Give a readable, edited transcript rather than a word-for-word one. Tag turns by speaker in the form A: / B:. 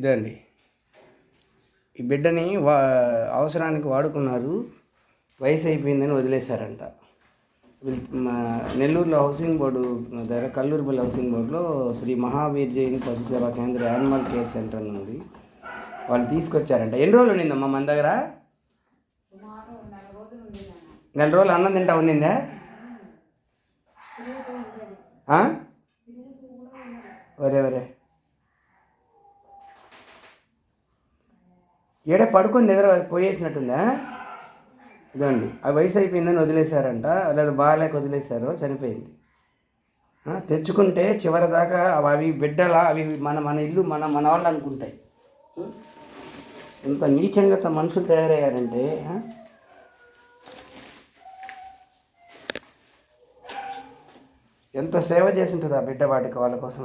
A: ఇదండి, ఈ బిడ్డని అవసరానికి వాడుకున్నారు, వయసు అయిపోయిందని వదిలేశారంట. నెల్లూరులో హౌసింగ్ బోర్డు దగ్గర కల్లూరుపల్లి హౌసింగ్ బోర్డులో శ్రీ మహావీర్ జైన్ పశు సేవా కేంద్ర యానిమల్ కేర్ సెంటర్ అని ఉంది. వాళ్ళు తీసుకొచ్చారంట. ఎన్ని రోజులు ఉండిందమ్మా మన దగ్గర? 4 రోజులు అన్నం తింటా ఉండిందా? వరే ఏడే పడుకొని నిద్ర పోయేసినట్టుందా? ఇదండి, ఆ వయసు అయిపోయిందని వదిలేశారంట, లేదా బాగాలేక వదిలేశారు, చనిపోయింది. తెచ్చుకుంటే చివరి దాకా అవి బిడ్డలా, అవి మన ఇల్లు మన వాళ్ళు అనుకుంటాయి. ఎంత నీచంగా మనుషులు తయారయ్యారంటే, ఎంత సేవ చేసి ఉంటుంది ఆ బిడ్డ వాటికి వాళ్ళ కోసం.